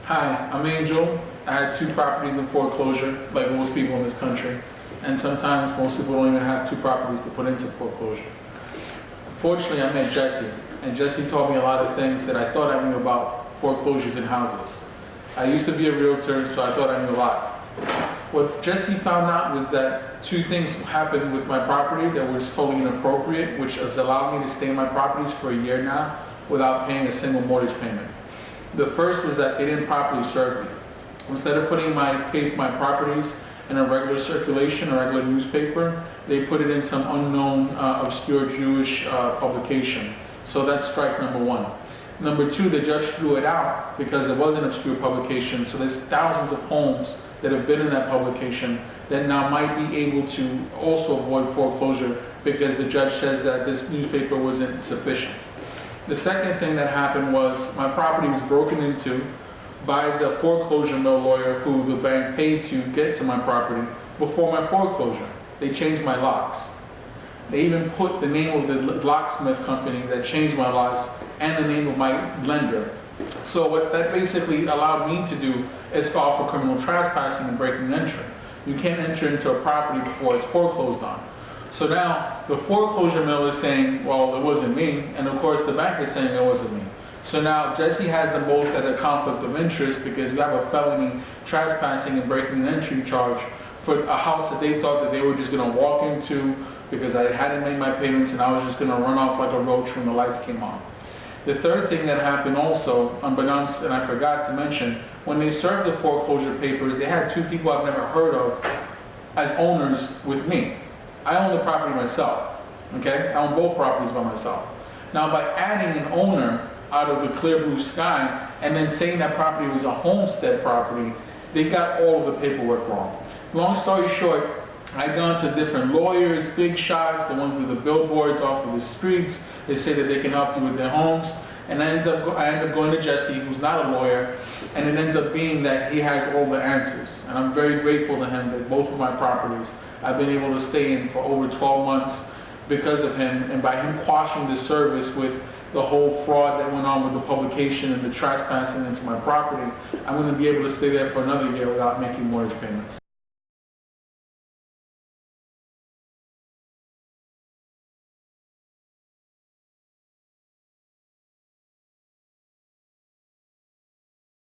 Hi, I'm Angel. I had 2 properties in foreclosure, like most people in this country. And sometimes most people don't even have 2 properties to put into foreclosure. Fortunately, I met Jesse, and Jesse taught me a lot of things that I thought I knew about foreclosures in houses. I used to be a realtor, so I thought I knew a lot. What Jesse found out was that 2 things happened with my property that was totally inappropriate, which has allowed me to stay in my properties for a year now without paying a single mortgage payment. The first was that they didn't properly serve me. Instead of putting my properties in a regular circulation or regular newspaper, they put it in some unknown obscure Jewish publication. So that's strike number 1. Number 2, the judge threw it out because it was an obscure publication. So there's thousands of homes that have been in that publication that now might be able to also avoid foreclosure because the judge says that this newspaper wasn't sufficient. The second thing that happened was my property was broken into by the foreclosure mill lawyer who the bank paid to get to my property before my foreclosure. They changed my locks. They even put the name of the locksmith company that changed my locks and the name of my lender. So what that basically allowed me to do is file for criminal trespassing and breaking and entering. You can't enter into a property before it's foreclosed on. So now the foreclosure mill is saying, well, it wasn't me, and of course the bank is saying it wasn't me. So now Jesse has them both at a conflict of interest because you have a felony trespassing and breaking and entry charge for a house that they thought that they were just going to walk into because I hadn't made my payments and I was just going to run off like a roach when the lights came on. The third thing that happened also, unbeknownst, and I forgot to mention, when they served the foreclosure papers, they had 2 people I've never heard of as owners with me. I own the property myself, okay? I own both properties by myself. Now by adding an owner out of the clear blue sky and then saying that property was a homestead property, they got all of the paperwork wrong. Long story short, I've gone to different lawyers, big shots, the ones with the billboards off of the streets. They say that they can help you with their homes. And I end up going to Jesse, who's not a lawyer, and it ends up being that he has all the answers. And I'm very grateful to him that both of my properties I've been able to stay in for over 12 months because of him, and by him quashing the service with the whole fraud that went on with the publication and the trespassing into my property, I'm going to be able to stay there for another year without making mortgage payments.